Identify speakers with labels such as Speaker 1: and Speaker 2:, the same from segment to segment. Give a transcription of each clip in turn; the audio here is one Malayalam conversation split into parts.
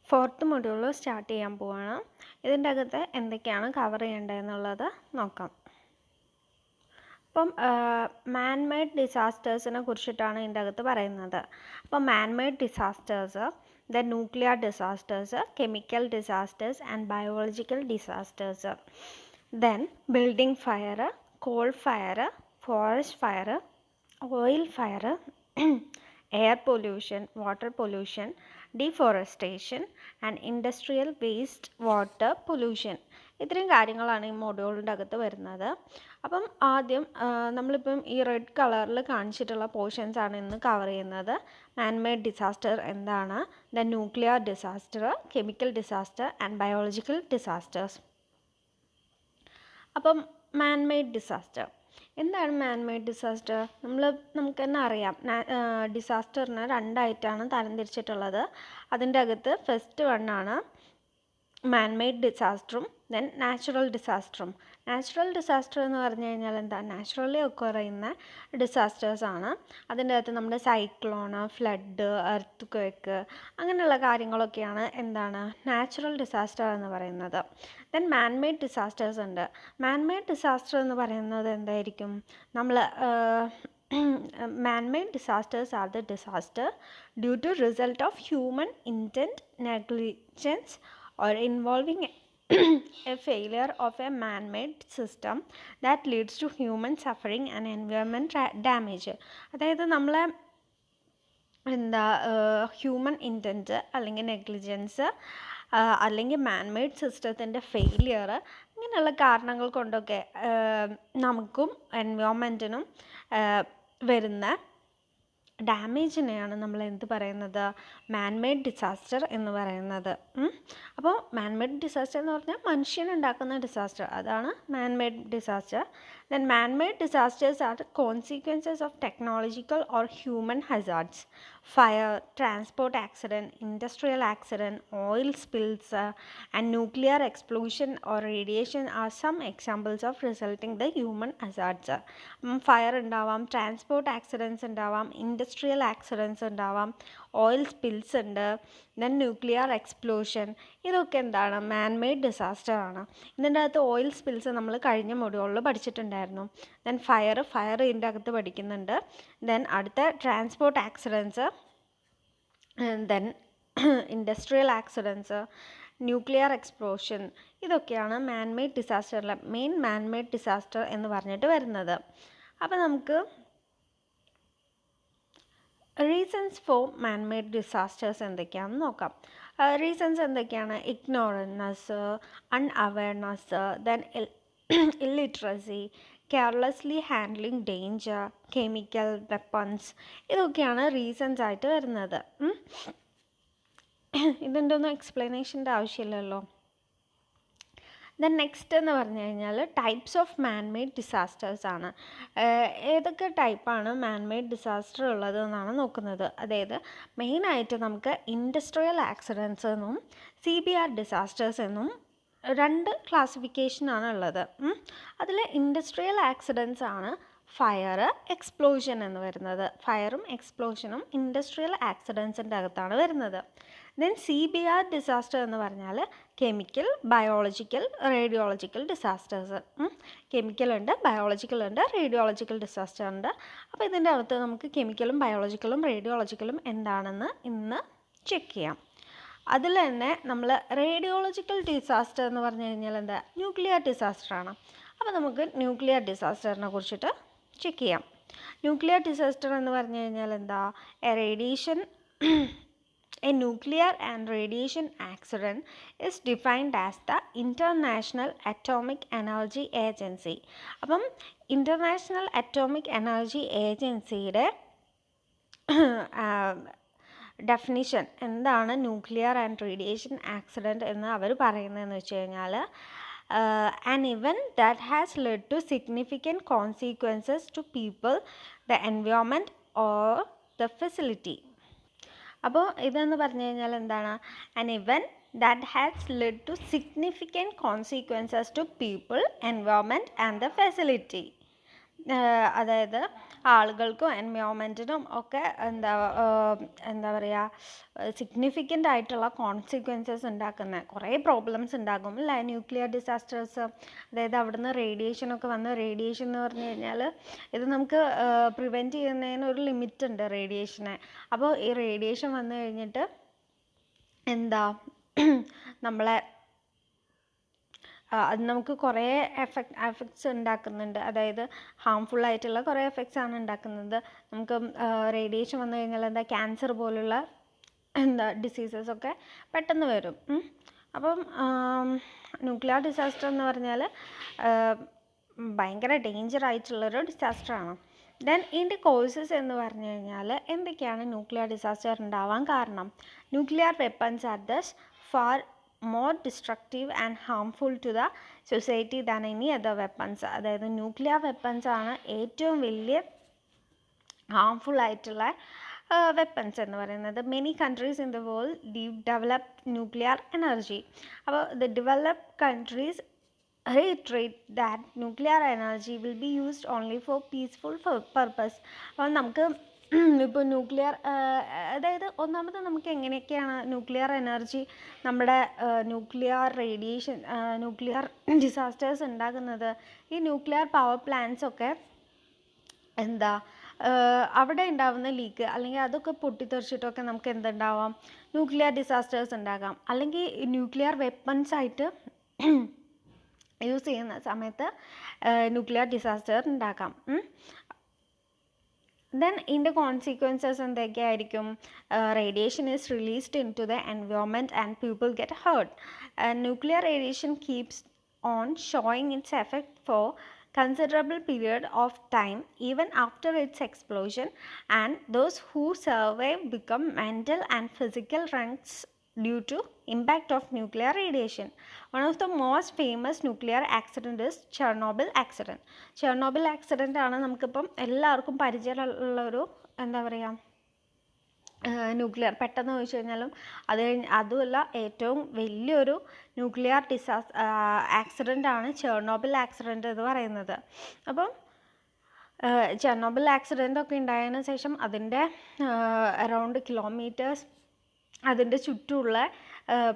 Speaker 1: ഫോർത്ത് മൊഡ്യൂൾ സ്റ്റാർട്ട് ചെയ്യാൻ പോവാണ്. ഇതിൻ്റെ അകത്ത് എന്തൊക്കെയാണ് കവർ ചെയ്യേണ്ടതെന്നുള്ളത് നോക്കാം. അപ്പം മാൻ മെയ്ഡ് ഡിസാസ്റ്റേഴ്സിനെ കുറിച്ചിട്ടാണ് ഇതിൻ്റെ അകത്ത് പറയുന്നത്. അപ്പം മാൻ made disasters, the nuclear disasters, chemical disasters and biological disasters, then building fire, call fire, forest fire, oil fire, air pollution, water pollution, deforestation and industrial waste water pollution. ഇത്രയും കാര്യങ്ങളാണ് ഈ മൊഡ്യൂളിൻ്റെ അകത്ത് വരുന്നത്. അപ്പം ആദ്യം നമ്മളിപ്പം ഈ റെഡ് കളറിൽ കാണിച്ചിട്ടുള്ള പോർഷൻസ് ആണ് ഇന്ന് കവർ ചെയ്യുന്നത്. മാൻമെയ്ഡ് ഡിസാസ്റ്റർ എന്താണ്, the nuclear disaster, chemical disaster and biological disasters. അപ്പം മാൻമെയ്ഡ് ഡിസാസ്റ്റർ എന്താണ്? മാൻമെയ്ഡ് ഡിസാസ്റ്റർ നമുക്ക് തന്നെ അറിയാം. ഡിസാസ്റ്ററിനെ രണ്ടായിട്ടാണ് തരംതിരിച്ചിട്ടുള്ളത്. അതിൻ്റെ അകത്ത് ഫസ്റ്റ് വണ്ണാണ് മാൻമെയ്ഡ് ഡിസാസ്റ്ററും ദെൻ നാച്ചുറൽ ഡിസാസ്റ്ററും. നാച്ചുറൽ ഡിസാസ്റ്റർ എന്ന് പറഞ്ഞു കഴിഞ്ഞാൽ എന്താ? നാച്ചുറലി ഒക്കർ ചെയ്യുന്ന ഡിസാസ്റ്റേഴ്സാണ്. അതിൻ്റെ അകത്ത് നമ്മുടെ സൈക്ലോണ്, ഫ്ലഡ്, എർത്ത് ക്വേക്ക് അങ്ങനെയുള്ള കാര്യങ്ങളൊക്കെയാണ് എന്താണ് നാച്ചുറൽ ഡിസാസ്റ്റർ എന്ന് പറയുന്നത്. ദെൻ മാൻമെയ്ഡ് ഡിസാസ്റ്റേഴ്സ് ഉണ്ട്. മാൻമെയ്ഡ് ഡിസാസ്റ്റർ എന്ന് പറയുന്നത് എന്തായിരിക്കും? Man-made disasters are the disaster due to result of human intent, negligence or involving a failure of a man-made system that leads to human suffering and environment damage. അതായത് നമ്മളെ ഹ്യൂമൻ ഇൻറ്റൻറ്റ് അല്ലെങ്കിൽ നെഗ്ലിജൻസ് അല്ലെങ്കിൽ മാൻമെയ്ഡ് സിസ്റ്റത്തിൻ്റെ ഫെയിലിയർ ഇങ്ങനെയുള്ള കാരണങ്ങൾ കൊണ്ടൊക്കെ നമുക്കും എൻവയോൺമെൻറ്റിനും വരുന്ന ഡാമേജിനെയാണ് നമ്മൾ എന്ത് പറയുന്നത്? മാൻമെയ്ഡ് ഡിസാസ്റ്റർ എന്ന് പറയുന്നത്. അപ്പോൾ മാൻമെയ്ഡ് ഡിസാസ്റ്റർ എന്ന് പറഞ്ഞാൽ മനുഷ്യനുണ്ടാക്കുന്ന ഡിസാസ്റ്റർ, അതാണ് manmade disaster. Then manmade disasters are consequences of technological or human hazards. Fire, transport accident, industrial accident, oil spills and nuclear explosion or radiation are some examples of resulting the human hazards. Fire ഉണ്ടാവാം, ട്രാൻസ്പോർട്ട് ആക്സിഡൻറ്റ്സ് ഉണ്ടാവാം, ഇൻഡസ്ട്രിയൽ ആക്സിഡൻറ്റ്സ് ഉണ്ടാവാം, ഓയിൽ സ്പിൽസ് ഉണ്ട്, ദെൻ ന്യൂക്ലിയർ എക്സ്പ്ലോഷൻ. ഇതൊക്കെ എന്താണ്? മാൻമെയ്ഡ് ഡിസാസ്റ്റർ ആണ്. ഇതിൻ്റെ അകത്ത് ഓയിൽ സ്പിൽസ് നമ്മൾ കഴിഞ്ഞ മൊഡ്യൂളിൽ പഠിച്ചിട്ടുണ്ടായിരുന്നു. ദെൻ ഫയർ ഇതിൻ്റെ അകത്ത് പഠിക്കുന്നുണ്ട്. ദെൻ അടുത്ത transport accidents, then industrial accidents, nuclear explosion. ഇതൊക്കെയാണ് മാൻമെയ്ഡ് ഡിസാസ്റ്ററിലെ മെയിൻ മാൻമെയ്ഡ് ഡിസാസ്റ്റർ എന്ന് പറഞ്ഞിട്ട് വരുന്നത്. അപ്പോൾ നമുക്ക് റീസൺസ് ഫോർ മാൻമെയ്ഡ് ഡിസാസ്റ്റേഴ്സ് എന്തൊക്കെയാണെന്ന് നോക്കാം. റീസൺസ് എന്തൊക്കെയാണ്? Ignorance, unawareness, then illiteracy, carelessly handling danger, chemical weapons. ഇതൊക്കെയാണ് റീസൺസ് ആയിട്ട് വരുന്നത്. ഇതിൻ്റെ ഒന്നും എക്സ്പ്ലനേഷൻ്റെ ആവശ്യമില്ലല്ലോ. ദെൻ നെക്സ്റ്റ് എന്ന് പറഞ്ഞു കഴിഞ്ഞാൽ ടൈപ്സ് ഓഫ് മാൻമെയ്ഡ് ഡിസാസ്റ്റേഴ്സ് ആണ്. ഏതൊക്കെ ടൈപ്പാണ് മാൻമെയ്ഡ് ഡിസാസ്റ്റർ ഉള്ളത് എന്നാണ് നോക്കുന്നത്. അതായത് മെയിനായിട്ട് നമുക്ക് ഇൻഡസ്ട്രിയൽ ആക്സിഡൻറ്റ്സ് എന്നും CBR ഡിസാസ്റ്റേഴ്സ് എന്നും രണ്ട് ക്ലാസിഫിക്കേഷനാണ് ഉള്ളത്. അതിൽ ഇൻഡസ്ട്രിയൽ ആക്സിഡൻറ്റ്സ് ആണ് ഫയർ, എക്സ്പ്ലോഷൻ എന്ന് വരുന്നത്. ഫയറും എക്സ്പ്ലോഷനും ഇൻഡസ്ട്രിയൽ ആക്സിഡൻസിൻ്റെ അകത്താണ് വരുന്നത്. ദെൻ CBR ഡിസാസ്റ്റർ എന്ന് പറഞ്ഞാൽ കെമിക്കൽ, ബയോളജിക്കൽ, റേഡിയോളജിക്കൽ ഡിസാസ്റ്റേഴ്സ്. കെമിക്കലുണ്ട്, ബയോളജിക്കലുണ്ട്, റേഡിയോളജിക്കൽ ഡിസാസ്റ്റർ ഉണ്ട്. അപ്പോൾ ഇതിൻ്റെ അകത്ത് നമുക്ക് കെമിക്കലും ബയോളജിക്കലും റേഡിയോളജിക്കലും എന്താണെന്ന് ഇന്ന് ചെക്ക് ചെയ്യാം. അതിൽ തന്നെ നമ്മൾ റേഡിയോളജിക്കൽ ഡിസാസ്റ്റർ എന്ന് പറഞ്ഞു കഴിഞ്ഞാൽ എന്താ? ന്യൂക്ലിയർ ഡിസാസ്റ്ററാണ്. അപ്പോൾ നമുക്ക് ന്യൂക്ലിയർ ഡിസാസ്റ്ററിനെ കുറിച്ചിട്ട് ചെക്ക് ചെയ്യാം. ന്യൂക്ലിയർ ഡിസാസ്റ്റർ എന്ന് പറഞ്ഞു കഴിഞ്ഞാൽ എന്താ? A nuclear and radiation accident is defined as the International Atomic Energy Agency. അപ്പം ഇൻ്റർനാഷണൽ അറ്റോമിക് എനർജി ഏജൻസിയുടെ ഡെഫിനിഷൻ എന്താണ് ന്യൂക്ലിയർ ആൻഡ് റേഡിയേഷൻ ആക്സിഡൻറ്റ് എന്ന് അവർ പറയുന്നതെന്ന് വെച്ച് കഴിഞ്ഞാൽ an event that has led to significant consequences to people, the environment or the facility. അപ്പോൾ ഇതെന്ന് പറഞ്ഞു കഴിഞ്ഞാൽ എന്താണ്? an event that has led to significant consequences to people, environment and the facility. അതായത് ആളുകൾക്കും എൻവയോൺമെൻറ്റിനും ഒക്കെ എന്താ പറയുക സിഗ്നിഫിക്കൻ്റ് ആയിട്ടുള്ള കോൺസിക്വൻസസ് ഉണ്ടാക്കുന്ന കുറേ പ്രോബ്ലംസ് ഉണ്ടാകും അല്ലേ ന്യൂക്ലിയർ ഡിസാസ്റ്റേഴ്സ്. അതായത് അവിടുന്ന് റേഡിയേഷനൊക്കെ വന്ന് റേഡിയേഷൻ എന്ന് പറഞ്ഞു കഴിഞ്ഞാൽ ഇത് നമുക്ക് പ്രിവെൻറ്റ് ചെയ്യുന്നതിന് ഒരു ലിമിറ്റ് ഉണ്ട് റേഡിയേഷനെ. അപ്പോൾ ഈ റേഡിയേഷൻ വന്നു കഴിഞ്ഞിട്ട് എന്താ നമ്മളെ അത് നമുക്ക് കുറേ എഫക്ട്സ് ഉണ്ടാക്കുന്നുണ്ട്. അതായത് ഹാംഫുൾ ആയിട്ടുള്ള കുറേ എഫക്ട്സ് ആണ് ഉണ്ടാക്കുന്നത്. നമുക്ക് റേഡിയേഷൻ വന്നു കഴിഞ്ഞാൽ എന്താ ക്യാൻസർ പോലുള്ള ഡിസീസസ് ഒക്കെ പെട്ടെന്ന് വരും. അപ്പം ന്യൂക്ലിയർ ഡിസാസ്റ്റർ എന്ന് പറഞ്ഞാൽ ഭയങ്കര ഡേഞ്ചർ ആയിട്ടുള്ളൊരു ഡിസാസ്റ്ററാണ്. ദെൻ ഇതിൻ്റെ കോഴ്സസ് എന്ന് പറഞ്ഞു കഴിഞ്ഞാൽ എന്തൊക്കെയാണ് ന്യൂക്ലിയർ ഡിസാസ്റ്റർ ഉണ്ടാവാൻ കാരണം? Nuclear weapons are thus far more destructive and harmful to the society than any other weapons. അതായത് ന്യൂക്ലിയർ വെപ്പൺസ് ആണ് ഏറ്റവും വലിയ ഹാംഫുൾ ആയിട്ടുള്ള വെപ്പൺസ് എന്ന് പറയുന്നത്. Many countries in the world developed nuclear energy. അപ്പോൾ the developed countries reiterate that nuclear energy will be used only for peaceful purpose. അപ്പോൾ നമുക്ക് ഇപ്പോൾ ന്യൂക്ലിയർ അതായത് ഒന്നാമത് നമുക്ക് എങ്ങനെയൊക്കെയാണ് ന്യൂക്ലിയർ എനർജി നമ്മുടെ ന്യൂക്ലിയർ റേഡിയേഷൻ ന്യൂക്ലിയർ ഡിസാസ്റ്റേഴ്സ് ഉണ്ടാകുന്നത്? ഈ ന്യൂക്ലിയർ പവർ പ്ലാന്റ്സ് ഒക്കെ എന്താ അവിടെ ഉണ്ടാകുന്ന ലീക്ക് അല്ലെങ്കിൽ അതൊക്കെ പൊട്ടിത്തെറിച്ചിട്ടൊക്കെ നമുക്ക് എന്തുണ്ടാവാം? ന്യൂക്ലിയർ ഡിസാസ്റ്റേഴ്സ് ഉണ്ടാകാം. അല്ലെങ്കിൽ ന്യൂക്ലിയർ വെപ്പൺസ് ആയിട്ട് യൂസ് ചെയ്യുന്ന സമയത്ത് ന്യൂക്ലിയർ ഡിസാസ്റ്റർ ഉണ്ടാക്കാം. ദെൻ ഇതിൻ്റെ കോൺസിക്വൻസസ് എന്തൊക്കെയായിരിക്കും? Radiation is released into the environment and people get hurt. Nuclear radiation keeps on showing its effect for considerable period of time even after its explosion, and those who survive become mental and physical wrecks due to impact of nuclear radiation. One of the most famous nuclear accident is Chernobyl accident. Chernobyl accident ആണ് നമുക്കിപ്പം എല്ലാവർക്കും പരിചയമുള്ളൊരു എന്താ പറയുക ന്യൂക്ലിയർ പെട്ടെന്ന് ചോദിച്ചു കഴിഞ്ഞാലും അതുമല്ല ഏറ്റവും വലിയൊരു ന്യൂക്ലിയർ ആക്സിഡൻ്റ് ആണ് ചെർണോബിൽ ആക്സിഡൻ്റ് എന്ന് പറയുന്നത്. അപ്പം ചെർണോബിൽ ആക്സിഡൻ്റ് ഒക്കെ ഉണ്ടായതിനു ശേഷം അതിൻ്റെ അറൗണ്ട് കിലോമീറ്റേഴ്സ് അതിൻ്റെ ചുറ്റുമുള്ള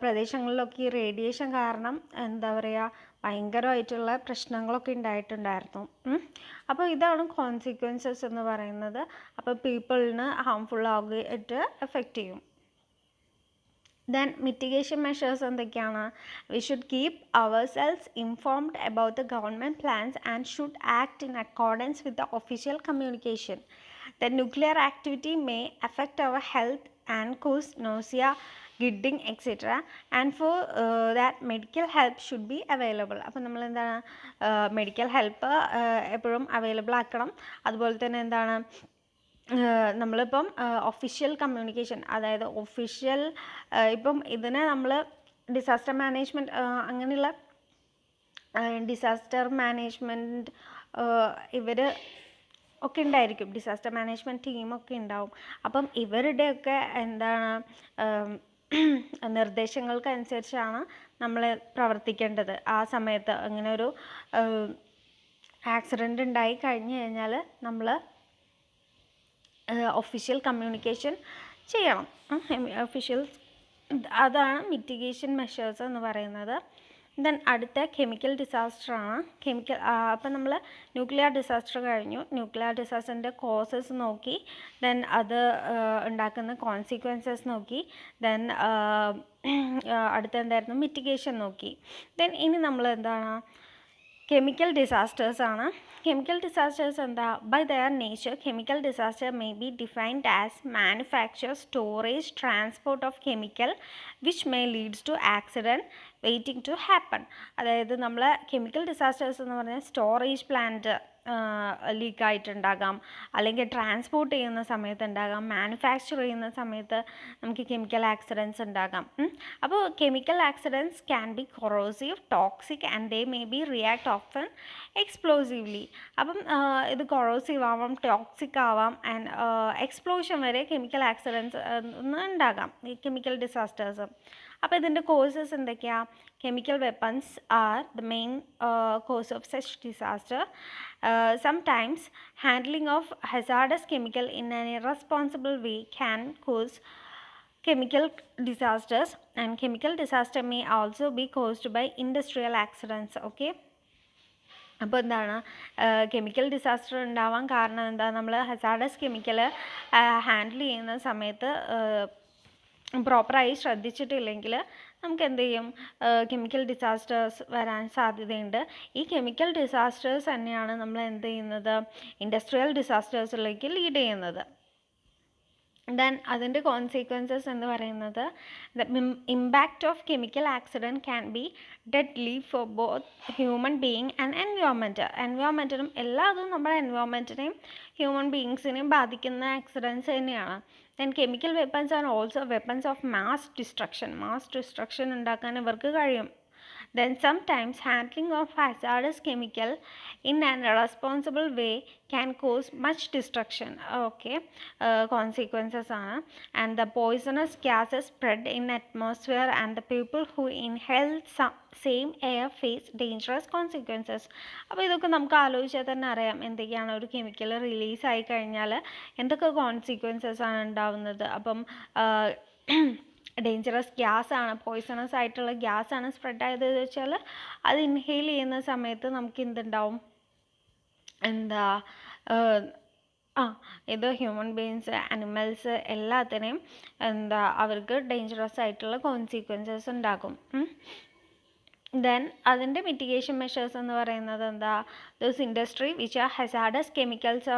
Speaker 1: പ്രദേശങ്ങളിലൊക്കെ ഈ റേഡിയേഷൻ കാരണം എന്താ പറയുക ഭയങ്കരമായിട്ടുള്ള പ്രശ്നങ്ങളൊക്കെ ഉണ്ടായിട്ടുണ്ടായിരുന്നു. അപ്പോൾ ഇതാണ് കോൺസിക്വൻസസ് എന്ന് പറയുന്നത്. അപ്പോൾ പീപ്പിളിന് ഹാംഫുൾ ആയിട്ട് എഫക്റ്റ് ചെയ്യും. ദെൻ മിറ്റിഗേഷൻ മെഷേഴ്സ് എന്തൊക്കെയാണ്? We should keep ourselves informed about the government plans and should act in accordance with the official communication. The nuclear activity may affect our health and cause nausea, gidding, etc. and for that medical help should be available. അപ്പോൾ നമ്മൾ എന്താണ് മെഡിക്കൽ ഹെൽപ്പ് എപ്പോഴും അവൈലബിൾ ആക്കണം. അതുപോലെ തന്നെ എന്താണ് നമ്മളിപ്പം ഒഫീഷ്യൽ കമ്മ്യൂണിക്കേഷൻ അതായത് ഒഫീഷ്യൽ ഇപ്പം ഇതിനെ നമ്മൾ ഡിസാസ്റ്റർ മാനേജ്മെൻറ്റ് അങ്ങനെയുള്ള ഡിസാസ്റ്റർ മാനേജ്മെൻറ്റ് ഇവർ ഒക്കെ ഉണ്ടായിരിക്കും. ഡിസാസ്റ്റർ മാനേജ്മെൻറ്റ് ടീമൊക്കെ ഉണ്ടാവും. അപ്പം ഇവരുടെയൊക്കെ എന്താണ് നിർദ്ദേശങ്ങൾക്കനുസരിച്ചാണ് നമ്മൾ പ്രവർത്തിക്കേണ്ടത്. ആ സമയത്ത് അങ്ങനെ ഒരു ആക്സിഡൻ്റ് ഉണ്ടായി കഴിഞ്ഞു കഴിഞ്ഞാൽ നമ്മൾ ഒഫീഷ്യൽ കമ്മ്യൂണിക്കേഷൻ ചെയ്യണം. അതാണ് മിറ്റിഗേഷൻ മെഷേഴ്സ് എന്ന് പറയുന്നത്. ദെൻ അടുത്ത കെമിക്കൽ ഡിസാസ്റ്ററാണ്. അപ്പം നമ്മൾ ന്യൂക്ലിയർ ഡിസാസ്റ്റർ കഴിഞ്ഞു. ന്യൂക്ലിയർ ഡിസാസ്റ്ററിൻ്റെ കോസസ് നോക്കി, ദെൻ അത് ഉണ്ടാക്കുന്ന കോൺസിക്വൻസസ് നോക്കി, ദെൻ അടുത്ത എന്തായിരുന്നു മിറ്റിഗേഷൻ നോക്കി. ദെൻ ഇനി നമ്മൾ എന്താണ് കെമിക്കൽ ഡിസാസ്റ്റേഴ്സ് ആണ്. കെമിക്കൽ ഡിസാസ്റ്റേഴ്സ് എന്താ? By their nature chemical disaster may be defined as manufacture, storage, transport of chemical which may leads to accident waiting to happen. അതായത് നമ്മൾ കെമിക്കൽ ഡിസാസ്റ്റേഴ്സ് എന്ന് പറഞ്ഞാൽ സ്റ്റോറേജ് പ്ലാന്റ് ലീക്കായിട്ടുണ്ടാകാം, അല്ലെങ്കിൽ ട്രാൻസ്പോർട്ട് ചെയ്യുന്ന സമയത്ത് ഉണ്ടാകാം, മാനുഫാക്ചർ ചെയ്യുന്ന സമയത്ത് നമുക്ക് കെമിക്കൽ ആക്സിഡൻറ്റ്സ് ഉണ്ടാകാം. അപ്പോൾ chemical accidents can be corrosive, toxic and they may be react often എക്സ്പ്ലോസീവ്ലി. അപ്പം ഇത് കൊറോസീവ് ആവാം, ടോക്സിക് ആവാം, ആൻഡ് എക്സ്പ്ലോഷൻ വരെ കെമിക്കൽ ആക്സിഡൻറ്റ്സ് ഉണ്ടാകാം ഈ കെമിക്കൽ ഡിസാസ്റ്റേഴ്സ്. അപ്പോൾ ഇതിൻ്റെ കോസസ് എന്തൊക്കെയാണ്? Chemical weapons are the main cause of such disaster. Sometimes handling of hazardous chemical in an irresponsible way can cause chemical disasters, and chemical disaster may also be caused by industrial accidents. Okay, അപ്പോൾ എന്താണ് കെമിക്കൽ ഡിസാസ്റ്റർ ഉണ്ടാവാൻ കാരണം എന്താ? നമ്മൾ ഹസാർഡസ് കെമിക്കൽ ഹാൻഡിൽ ചെയ്യുന്ന സമയത്ത് പ്രോപ്പറായി ശ്രദ്ധിച്ചിട്ടില്ലെങ്കിൽ നമുക്ക് എന്ത് ചെയ്യും? കെമിക്കൽ ഡിസാസ്റ്റേഴ്സ് വരാൻ സാധ്യതയുണ്ട്. ഈ കെമിക്കൽ ഡിസാസ്റ്റേഴ്സ് തന്നെയാണ് നമ്മൾ എന്ത് ചെയ്യുന്നത്? ഇൻഡസ്ട്രിയൽ ഡിസാസ്റ്റേഴ്സിലേക്ക് ലീഡ് ചെയ്യുന്നത്. ദെൻ അതിൻ്റെ കോൺസിക്വൻസസ് എന്ന് പറയുന്നത്, the impact of chemical accident can be deadly for both human being and എൻവയോൺമെൻറ്റിനും എല്ലാതും നമ്മുടെ എൻവയോൺമെൻറ്റിനെയും ഹ്യൂമൻ ബീയിങ്സിനെയും ബാധിക്കുന്ന ആക്സിഡൻറ്റ്സ് തന്നെയാണ്. Then chemical weapons are also weapons of mass destruction ഉണ്ടാക്കാൻ ഇവർക്ക് കഴിയും. Then sometimes handling of hazardous chemical in an irresponsible way can cause much destruction. Okay, consequences are, and the poisonous gases spread in atmosphere, and the people who inhale same air face dangerous consequences. അപ്പോൾ ഇതൊക്കെ നമുക്ക് ആലോചിച്ചാൽ തന്നെ അറിയാം എന്തൊക്കെയാണ് ഒരു കെമിക്കൽ റിലീസ് ആയി കഴിഞ്ഞാൽ എന്തൊക്കെ കോൺസിക്വൻസസ് ആണ് ഉണ്ടാവുന്നത്. അപ്പം ഡേഞ്ചറസ് ഗ്യാസാണ്, പോയ്സണസ് ആയിട്ടുള്ള ഗ്യാസാണ് സ്പ്രെഡ് ആയത് വെച്ചാൽ അത് ഇൻഹെയിൽ ചെയ്യുന്ന സമയത്ത് നമുക്ക് എന്തുണ്ടാവും? എന്താ ഇത് ഹ്യൂമൻ ബീയിങ്സ്, അനിമൽസ് എല്ലാത്തിനെയും അവർക്ക് ഡേഞ്ചറസ് ആയിട്ടുള്ള കോൺസിക്വൻസസ് ഉണ്ടാകും. ദെൻ അതിൻ്റെ മിറ്റിഗേഷൻ മെഷേഴ്സ് എന്ന് പറയുന്നത് എന്താ? Those industry which are hazardous chemicals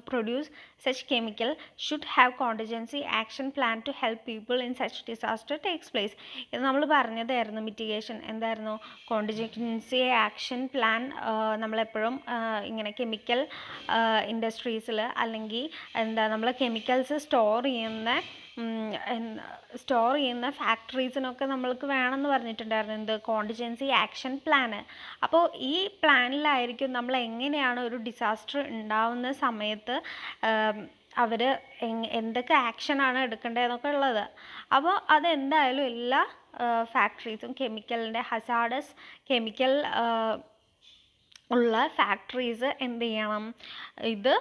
Speaker 1: produce such chemical should have contingency action plan to help people in such disaster takes place. ഇത് നമ്മൾ പറഞ്ഞതായിരുന്നു മിറ്റിഗേഷൻ. എന്തായിരുന്നു? കോണ്ടിജൻസി ആക്ഷൻ പ്ലാൻ നമ്മളെപ്പോഴും ഇങ്ങനെ കെമിക്കൽ ഇൻഡസ്ട്രീസിൽ അല്ലെങ്കിൽ നമ്മൾ കെമിക്കൽസ് സ്റ്റോർ ചെയ്യുന്ന ഫാക്ടറീസിനൊക്കെ നമ്മൾക്ക് വേണമെന്ന് പറഞ്ഞിട്ടുണ്ടായിരുന്നു എന്ത്? Contingency action plan. അപ്പോൾ ഈ പ്ലാനിലായിരിക്കും നമ്മൾ എങ്ങനെയാണ് ഒരു ഡിസാസ്റ്റർ ഉണ്ടാവുന്ന സമയത്ത് അവർ എന്തൊക്കെ ആക്ഷനാണ് എടുക്കേണ്ടതെന്നൊക്കെ ഉള്ളത്. അപ്പോൾ അതെന്തായാലും എല്ലാ ഫാക്ടറീസും കെമിക്കലിൻ്റെ ഹസാർഡസ് കെമിക്കൽ ഉള്ള ഫാക്ടറീസ് എന്ത് ചെയ്യണം? ഇത്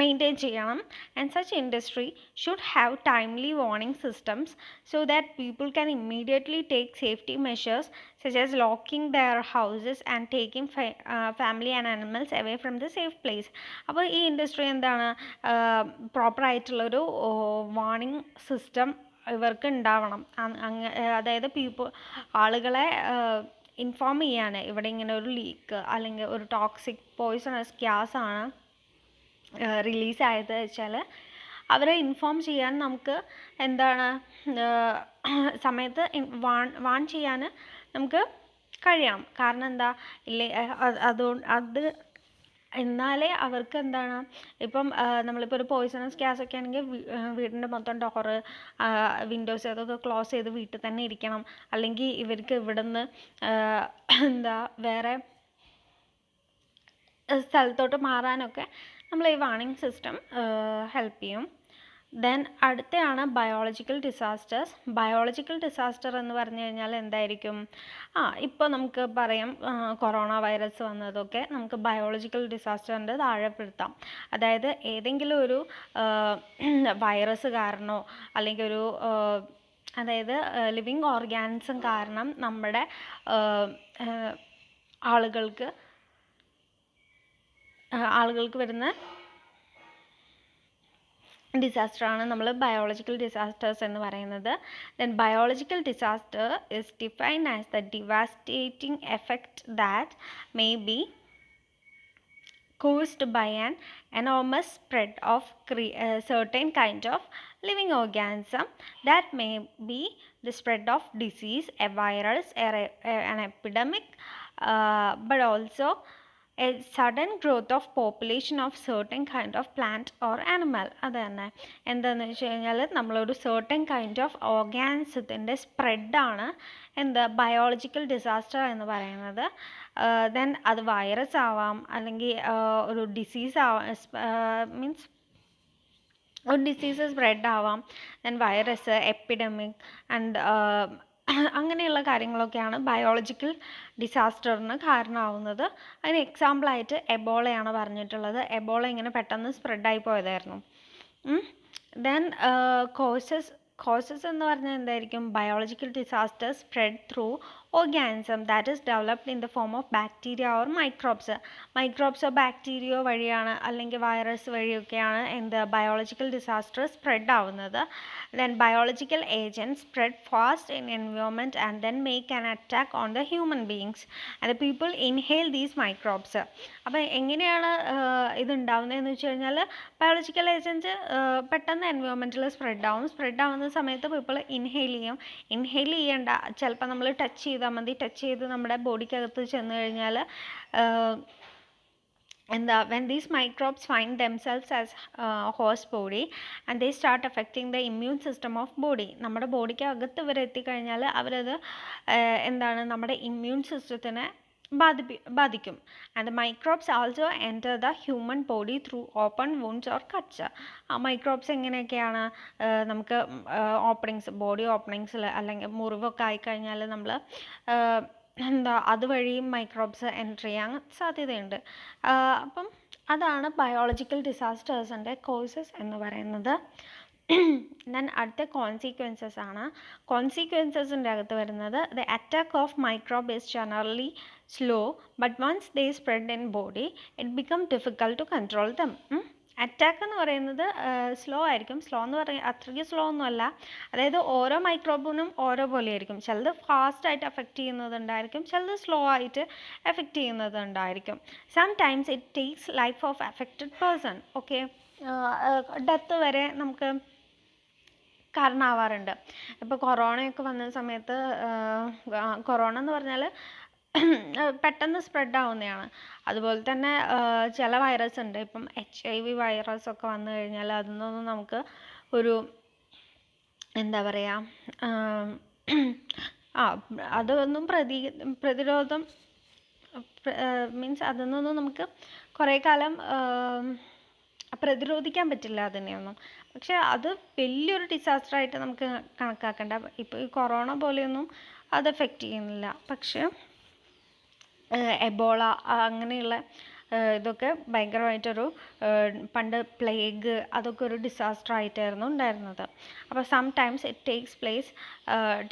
Speaker 1: മെയിൻറ്റെയിൻ ചെയ്യണം. And such industry should have timely warning systems so that people can immediately take safety measures such as locking their houses and taking family and animals away from the safe place. അപ്പോൾ ഈ ഇൻഡസ്ട്രി എന്താണ്? പ്രോപ്പറായിട്ടുള്ളൊരു വാർണിംഗ് സിസ്റ്റം ഇവർക്ക് ഉണ്ടാവണം. അതായത് ആളുകളെ ഇൻഫോം ചെയ്യാണ് ഇവിടെ ഇങ്ങനെ ഒരു ലീക്ക് അല്ലെങ്കിൽ ഒരു ടോക്സിക് പോയ്സണസ് ഗ്യാസാണ് റിലീസായത് വെച്ചാൽ അവരെ ഇൻഫോം ചെയ്യാൻ നമുക്ക് എന്താണ് സമയത്ത് വാൺ ചെയ്യാൻ നമുക്ക് കഴിയണം. കാരണം എന്താ? ഇല്ലേ അത് എന്നാലേ അവർക്ക് എന്താണ് ഇപ്പം നമ്മളിപ്പോൾ ഒരു പോയ്സണസ് ഗ്യാസൊക്കെ ആണെങ്കിൽ വീടിൻ്റെ മൊത്തം ഡോറ് വിൻഡോസ് അതൊക്കെ ക്ലോസ് ചെയ്ത് വീട്ടിൽ തന്നെ ഇരിക്കണം. അല്ലെങ്കിൽ ഇവർക്ക് ഇവിടുന്ന് വേറെ സ്ഥലത്തോട്ട് മാറാനൊക്കെ നമ്മൾ ഈ വാർണിംഗ് സിസ്റ്റം ഹെൽപ്പ് ചെയ്യും. ദെൻ അടുത്തയാണ് ബയോളജിക്കൽ ഡിസാസ്റ്റേഴ്സ്. ബയോളജിക്കൽ ഡിസാസ്റ്റർ എന്ന് പറഞ്ഞു കഴിഞ്ഞാൽ എന്തായിരിക്കും? ഇപ്പോൾ നമുക്ക് പറയാം കൊറോണ വൈറസ് വന്നതൊക്കെ നമുക്ക് ബയോളജിക്കൽ ഡിസാസ്റ്ററിൻ്റെ താഴെപ്പെടുത്താം. അതായത് ഏതെങ്കിലും ഒരു വൈറസ് കാരണമോ അല്ലെങ്കിൽ ഒരു അതായത് ലിവിങ് ഓർഗാനിസം കാരണം നമ്മുടെ ആളുകൾക്ക് വരുന്ന ഡിസാസ്റ്ററാണ് നമ്മൾ ബയോളജിക്കൽ ഡിസാസ്റ്റേഴ്സ് എന്ന് പറയുന്നത്. Then biological disaster is defined as the devastating effect that may be caused by an enormous spread of certain kind of living organism. That may be the spread of disease, a virus, an epidemic, but also a sudden growth of population of certain kind of plant or animal. അത് തന്നെ എന്താണെന്ന് വെച്ച് കഴിഞ്ഞാൽ നമ്മളൊരു certain kind of ഓർഗാനിസത്തിൻ്റെ സ്പ്രെഡാണ് ബയോളജിക്കൽ ഡിസാസ്റ്റർ എന്ന് പറയുന്നത്. ദെൻ അത് വൈറസ് ആവാം അല്ലെങ്കിൽ ഒരു ഡിസീസ് ആവാം, മീൻസ് ഒരു ഡിസീസ് സ്പ്രെഡ് ആവാം, ദെൻ വൈറസ്, എപ്പിഡമിക് ആൻഡ് അങ്ങനെയുള്ള കാര്യങ്ങളൊക്കെയാണ് ബയോളജിക്കൽ ഡിസാസ്റ്ററിന് കാരണമാവുന്നത്. അതിന് എക്സാമ്പിളായിട്ട് എബോളയാണ് പറഞ്ഞിട്ടുള്ളത്. എബോള ഇങ്ങനെ പെട്ടെന്ന് സ്പ്രെഡായി പോയതായിരുന്നു. ദെൻ കോസസ് എന്ന് പറഞ്ഞാൽ എന്തായിരിക്കും? Biological disaster spread through organism that is developed in the form of bacteria or മൈക്രോബ്സോ ബാക്ടീരിയോ വഴിയാണ് അല്ലെങ്കിൽ വൈറസ് വഴിയൊക്കെയാണ് എന്ത് ബയോളജിക്കൽ ഡിസാസ്റ്റർ സ്പ്രെഡ് ആവുന്നത്. Then biological agent spread fast in environment and then make an attack on the human beings and people inhale these microbes. അപ്പോൾ എങ്ങനെയാണ് ഇതുണ്ടാവുന്നതെന്ന് വെച്ച് കഴിഞ്ഞാൽ ബയോളജിക്കൽ ഏജൻറ്റ് പെട്ടെന്ന് എൻവയോൺമെൻറ്റിൽ സ്പ്രെഡ് ആവുന്ന സമയത്ത് പീപ്പിൾ ഇൻഹെയിൽ ചെയ്യേണ്ട, ചിലപ്പോൾ നമ്മൾ ടച്ച് ചെയ്താൽ മതി. ടച്ച് ചെയ്ത് നമ്മുടെ ബോഡിക്കകത്ത് ചെന്ന് കഴിഞ്ഞാൽ when these microbes find themselves as host body and they start affecting the immune system of body, നമ്മുടെ ബോഡിക്ക് അകത്ത് ഇവർ എത്തിക്കഴിഞ്ഞാൽ അവരത് നമ്മുടെ ഇമ്മ്യൂൺ സിസ്റ്റത്തിനെ ബാധിക്കും. And the microbes also enter the human body through open wounds or cuts. ആ മൈക്രോബ്സ് എങ്ങനെയൊക്കെയാണ് നമുക്ക് ബോഡി ഓപ്പണിങ്സിൽ അല്ലെങ്കിൽ മുറിവൊക്കെ ആയിക്കഴിഞ്ഞാൽ നമ്മൾ അതുവഴിയും മൈക്രോബ്സ് എൻറ്റർ ചെയ്യാൻ സാധ്യതയുണ്ട്. അപ്പം അതാണ് ബയോളജിക്കൽ ഡിസാസ്റ്റേഴ്സിൻ്റെ കോസസ് എന്ന് പറയുന്നത്. ദെൻ അടുത്ത കോൺസിക്വൻസസ് ആണ്. കോൺസിക്വൻസസിൻ്റെ അകത്ത് വരുന്നത് the attack of microbe is generally slow but once they spread in body it become difficult to control them. Attack എന്ന് പറയുന്നത് സ്ലോ ആയിരിക്കും. സ്ലോ എന്ന് പറയുന്നത് അത്രയ്ക്ക് സ്ലോ ഒന്നുമല്ല. അതായത് ഓരോ മൈക്രോബിനും ഓരോ പോലെ ആയിരിക്കും. ചിലത് ഫാസ്റ്റായിട്ട് എഫക്റ്റ് ചെയ്യുന്നതുണ്ടായിരിക്കും, ചിലത് സ്ലോ ആയിട്ട് എഫക്റ്റ് ചെയ്യുന്നതുണ്ടായിരിക്കും. Sometimes it takes life of affected person. Okay, death വരെ നമുക്ക് കാരണമാവാറുണ്ട്. ഇപ്പോൾ കൊറോണയൊക്കെ വന്ന സമയത്ത് കൊറോണ എന്ന് പറഞ്ഞാൽ പെട്ടെന്ന് സ്പ്രെഡ് ആവുന്നതാണ്. അതുപോലെ തന്നെ ചില വൈറസ് ഉണ്ട്. ഇപ്പം HIV വൈറസൊക്കെ വന്നു കഴിഞ്ഞാൽ അതിനൊന്നും നമുക്ക് ഒരു അതൊന്നും പ്രതിരോധം മീൻസ് അതൊന്നും നമുക്ക് കുറേ കാലം പ്രതിരോധിക്കാൻ പറ്റില്ല അതിനെയൊന്നും. പക്ഷെ അത് വലിയൊരു ഡിസാസ്റ്ററായിട്ട് നമുക്ക് കണക്കാക്കണ്ട. ഇപ്പോൾ ഈ കൊറോണ പോലെയൊന്നും അത് എഫക്റ്റ് ചെയ്യുന്നില്ല. പക്ഷെ എബോള അങ്ങനെയുള്ള ഇതൊക്കെ ഭയങ്കരമായിട്ടൊരു പണ്ട് പ്ലേഗ് അതൊക്കെ ഒരു ഡിസാസ്റ്റർ ആയിട്ടായിരുന്നു ഉണ്ടായിരുന്നത്. അപ്പോൾ sometimes it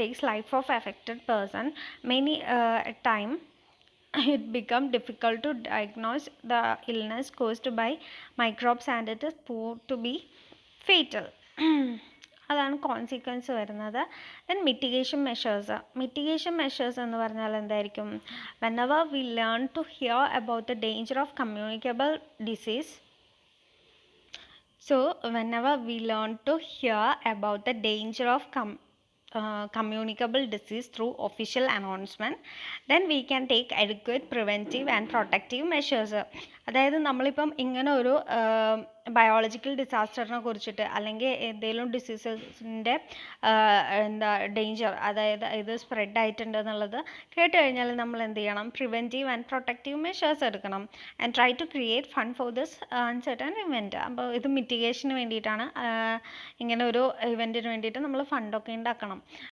Speaker 1: takes life of affected person. Many time it become difficult to diagnose the illness caused by microbes and it is proved to be fatal. അതാണ് കോൺസിക്വൻസ് വരുന്നത്. ദെൻ മിറ്റിഗേഷൻ മെഷേഴ്സ് എന്ന് പറഞ്ഞാൽ എന്തായിരിക്കും? whenever we learn to hear about the danger of communicable disease, whenever we learn to hear about the danger of communicable disease through official announcement, then we can take adequate preventive and protective measures. അതായത് നമ്മളിപ്പം ഇങ്ങനെ ഒരു ബയോളജിക്കൽ ഡിസാസ്റ്ററിനെ കുറിച്ചിട്ട് അല്ലെങ്കിൽ എന്തെങ്കിലും ഡിസീസസിൻ്റെ ഡേഞ്ചർ, അതായത് ഇത് സ്പ്രെഡ് ആയിട്ടുണ്ട് എന്നുള്ളത് കേട്ട് കഴിഞ്ഞാൽ നമ്മൾ എന്ത് ചെയ്യണം? പ്രിവെൻറ്റീവ് ആൻഡ് പ്രൊട്ടക്റ്റീവ് മെഷേഴ്സ് എടുക്കണം. And try to create fund for this uncertain event. അപ്പോൾ ഇത് മിറ്റിഗേഷന് വേണ്ടിയിട്ടാണ്. ഇങ്ങനെ ഒരു ഇവൻറ്റിന് വേണ്ടിയിട്ട് നമ്മൾ ഫണ്ടൊക്കെ ഉണ്ടാക്കണം.